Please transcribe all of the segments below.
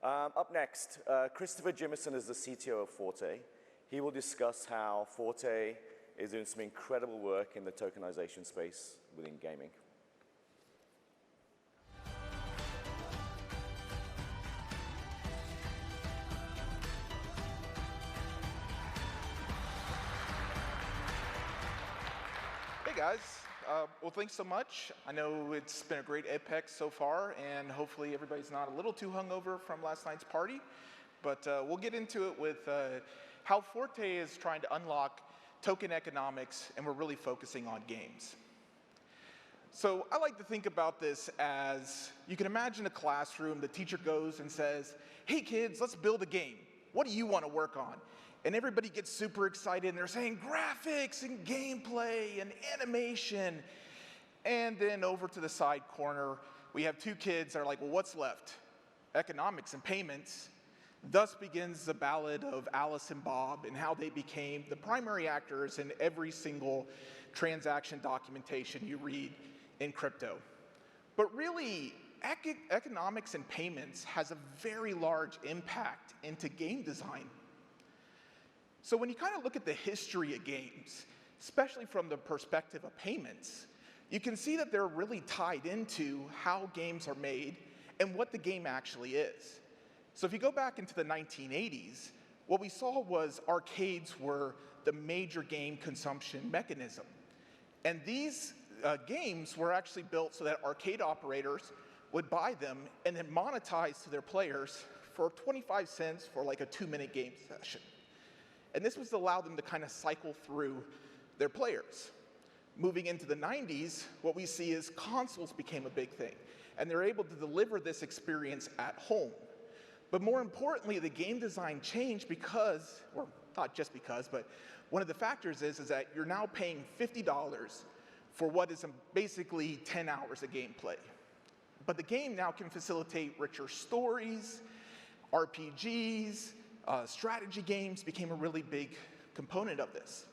Up next, Christopher Jimison is the CTO of Forte. He will discuss how Forte is doing some incredible work in the tokenization space within gaming. Hey guys, well thanks so much. I know it's been a great Apex so far, and hopefully everybody's not a little too hungover from last night's party. But we'll get into it with how Forte is trying to unlock token economics, and we're really focusing on games. So I like to think about this as, you can imagine a classroom, the teacher goes and says, hey kids, let's build a game. What do you want to work on? And everybody gets super excited, and they're saying graphics and gameplay and animation. And then over to the side corner, we have two kids that are like, well, what's left? Economics and payments. Thus begins the ballad of Alice and Bob and how they became the primary actors in every single transaction documentation you read in crypto. But really, economics and payments has a very large impact into game design. So when you kind of look at the history of games, especially from the perspective of payments, you can see that they're really tied into how games are made and what the game actually is. So if you go back into the 1980s, what we saw was arcades were the major game consumption mechanism. And these games were actually built so that arcade operators would buy them and then monetize to their players for 25 cents for like a 2-minute game session. And this was to allow them to kind of cycle through their players. Moving into the 90s, what we see is consoles became a big thing. And they're able to deliver this experience at home. But more importantly, the game design changed because, or not just because, but one of the factors is that you're now paying $50 for what is basically 10 hours of gameplay. But the game now can facilitate richer stories, RPGs, strategy games became a really big component of this.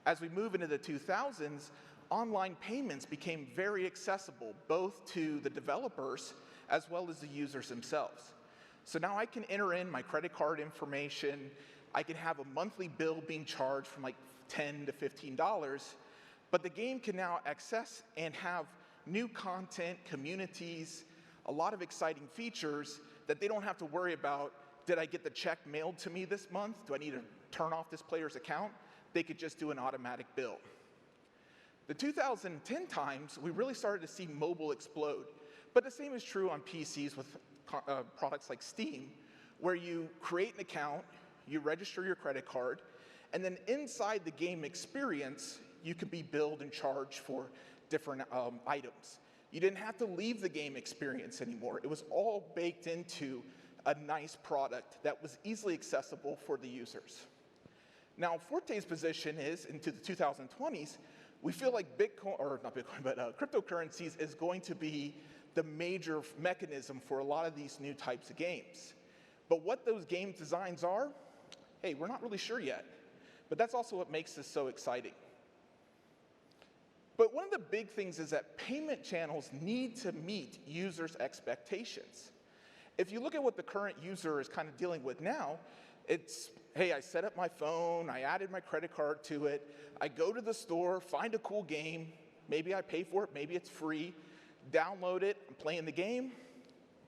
As we move into the 2000s, online payments became very accessible, both to the developers as well as the users themselves. So now I can enter in my credit card information, I can have a monthly bill being charged from like $10 to $15, but the game can now access and have new content, communities, a lot of exciting features that they don't have to worry about, did I get the check mailed to me this month? Do I need to turn off this player's account? They could just do an automatic bill. The 2010 times, we really started to see mobile explode. But the same is true on PCs with products like Steam, where you create an account, you register your credit card, and then inside the game experience, you could be billed and charged for different items. You didn't have to leave the game experience anymore. It was all baked into a nice product that was easily accessible for the users. Now, Forte's position is, into the 2020s, we feel like Bitcoin, or not Bitcoin, but cryptocurrencies is going to be the major mechanism for a lot of these new types of games. But what those game designs are, hey, we're not really sure yet. But that's also what makes this so exciting. But one of the big things is that payment channels need to meet users' expectations. If you look at what the current user is kind of dealing with now, it's, hey, I set up my phone, I added my credit card to it, I go to the store, find a cool game, maybe I pay for it, maybe it's free, download it, I'm playing the game,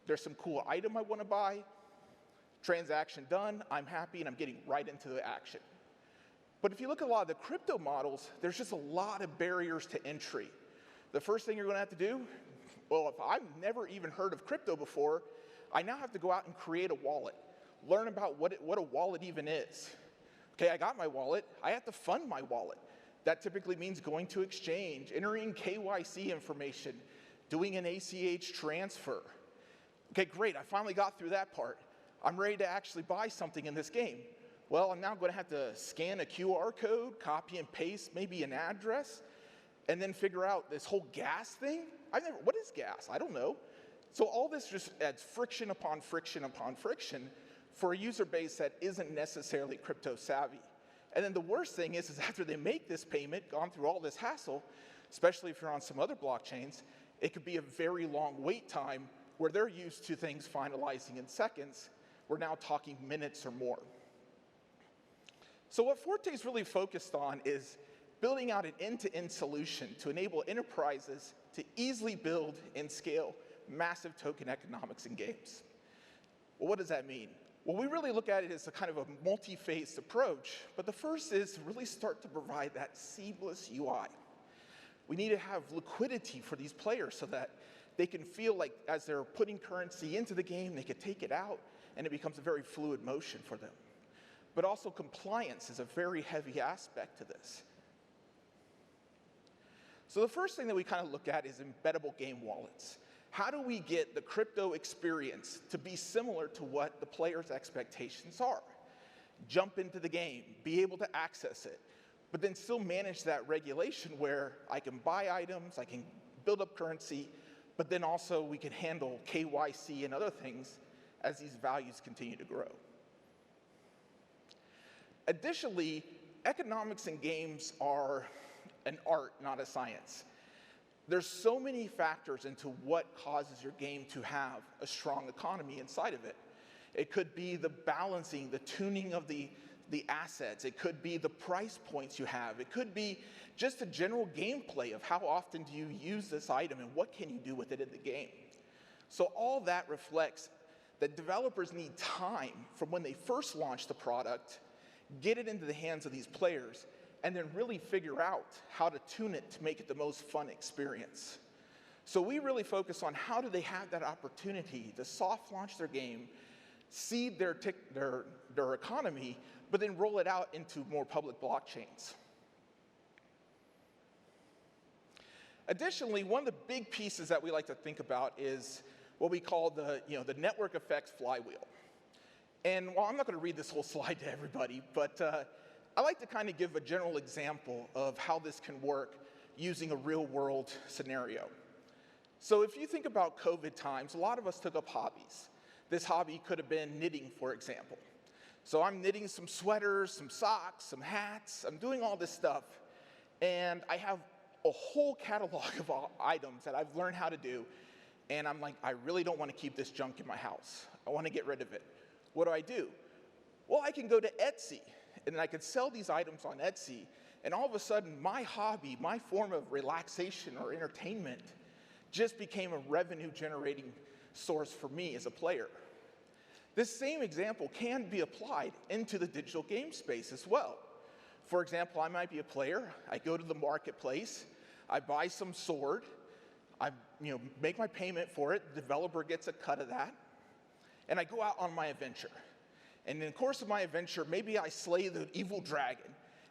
there's some cool item I want to buy, transaction done, I'm happy, and I'm getting right into the action. But if you look at a lot of the crypto models, there's just a lot of barriers to entry. The first thing you're going to have to do, well, if I've never even heard of crypto before, I now have to go out and create a wallet, learn about what a wallet even is. Okay, I got my wallet, I have to fund my wallet. That typically means going to exchange, entering KYC information, doing an ACH transfer. Okay, great, I finally got through that part. I'm ready to actually buy something in this game. Well, I'm now going to have to scan a QR code, copy and paste maybe an address, and then figure out this whole gas thing. What is gas? I don't know. So all this just adds friction upon friction upon friction for a user base that isn't necessarily crypto savvy. And then the worst thing is after they make this payment, gone through all this hassle, especially if you're on some other blockchains, it could be a very long wait time where they're used to things finalizing in seconds, we're now talking minutes or more. So what Forte is really focused on is building out an end-to-end solution to enable enterprises to easily build and scale massive token economics in games. Well, what does that mean? Well, we really look at it as a kind of a multi-phased approach, but the first is to really start to provide that seamless UI. We need to have liquidity for these players so that they can feel like as they're putting currency into the game, they can take it out, and it becomes a very fluid motion for them. But also compliance is a very heavy aspect to this. So the first thing that we kind of look at is embeddable game wallets. How do we get the crypto experience to be similar to what the player's expectations are? Jump into the game, be able to access it, but then still manage that regulation where I can buy items, I can build up currency, but then also we can handle KYC and other things as these values continue to grow. Additionally, economics in games are an art, not a science. There's so many factors into what causes your game to have a strong economy inside of it. It could be the balancing, the tuning of the assets. It could be the price points you have. It could be just a general gameplay of how often do you use this item and what can you do with it in the game. So all that reflects that developers need time from when they first launch the product, get it into the hands of these players, and then really figure out how to tune it to make it the most fun experience. So we really focus on how do they have that opportunity to soft launch their game, seed their economy, but then roll it out into more public blockchains. Additionally, one of the big pieces that we like to think about is what we call the network effects flywheel. And while I'm not going to read this whole slide to everybody, but I like to kind of give a general example of how this can work using a real-world scenario. So if you think about COVID times, a lot of us took up hobbies. This hobby could have been knitting, for example. So I'm knitting some sweaters, some socks, some hats. I'm doing all this stuff. And I have a whole catalog of items that I've learned how to do. And I'm like, I really don't want to keep this junk in my house. I want to get rid of it. What do? Well, I can go to Etsy. And then I could sell these items on Etsy, and all of a sudden, my hobby, my form of relaxation or entertainment, just became a revenue-generating source for me as a player. This same example can be applied into the digital game space as well. For example, I might be a player, I go to the marketplace, I buy some sword, I make my payment for it, the developer gets a cut of that, and I go out on my adventure. And in the course of my adventure, maybe I slay the evil dragon.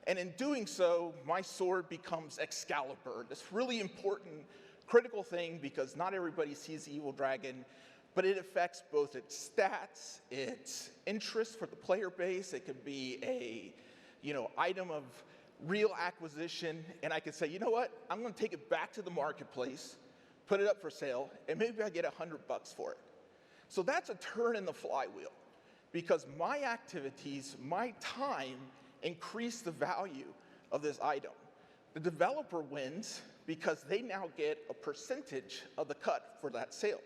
And in doing so, my sword becomes Excalibur, this really important, critical thing because not everybody sees the evil dragon, but it affects both its stats, its interest for the player base. It could be a item of real acquisition. And I could say, you know what? I'm going to take it back to the marketplace, put it up for sale, and maybe I get $100 for it. So that's a turn in the flywheel. Because my activities, my time, increase the value of this item. The developer wins because they now get a percentage of the cut for that sale.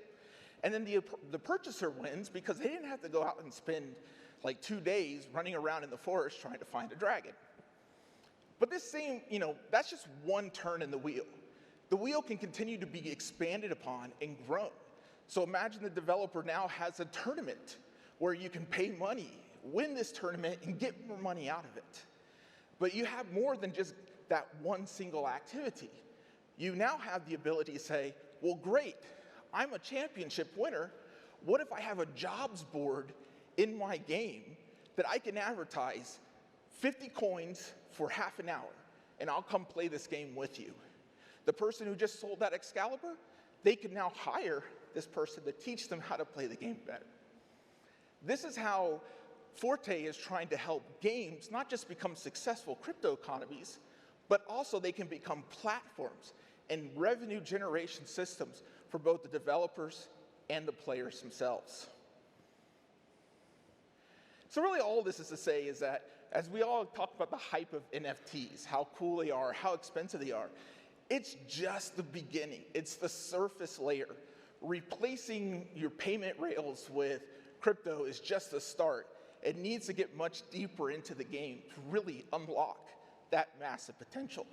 And then the purchaser wins because they didn't have to go out and spend like 2 days running around in the forest trying to find a dragon. But this same, that's just one turn in the wheel. The wheel can continue to be expanded upon and grown. So imagine the developer now has a tournament where you can pay money, win this tournament, and get more money out of it. But you have more than just that one single activity. You now have the ability to say, well, great, I'm a championship winner. What if I have a jobs board in my game that I can advertise 50 coins for half an hour, and I'll come play this game with you? The person who just sold that Excalibur, they can now hire this person to teach them how to play the game better. This is how Forte is trying to help games not just become successful crypto economies, but also they can become platforms and revenue generation systems for both the developers and the players themselves. So really all this is to say is that as we all talk about the hype of NFTs, how cool they are, how expensive they are, it's just the beginning. It's the surface layer. replacing your payment rails with crypto is just a start. It needs to get much deeper into the game to really unlock that massive potential.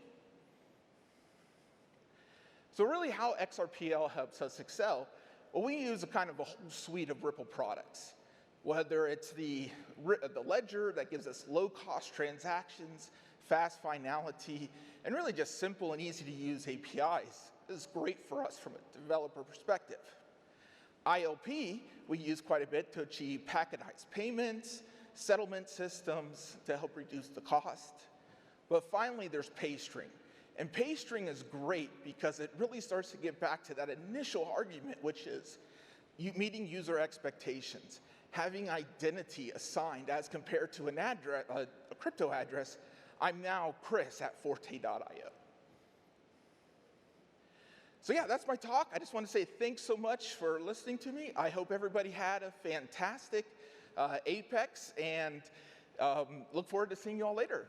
So really how XRPL helps us excel, well, we use a kind of a whole suite of Ripple products. Whether it's the ledger that gives us low-cost transactions, fast finality, and really just simple and easy to use APIs is great for us from a developer perspective. ILP, we use quite a bit to achieve packetized payments, settlement systems to help reduce the cost. But finally, there's PayString. And PayString is great because it really starts to get back to that initial argument, which is meeting user expectations, having identity assigned as compared to an address, a crypto address. I'm now Chris at Forte.io. So yeah, that's my talk. I just want to say thanks so much for listening to me. I hope everybody had a fantastic Apex, and look forward to seeing you all later.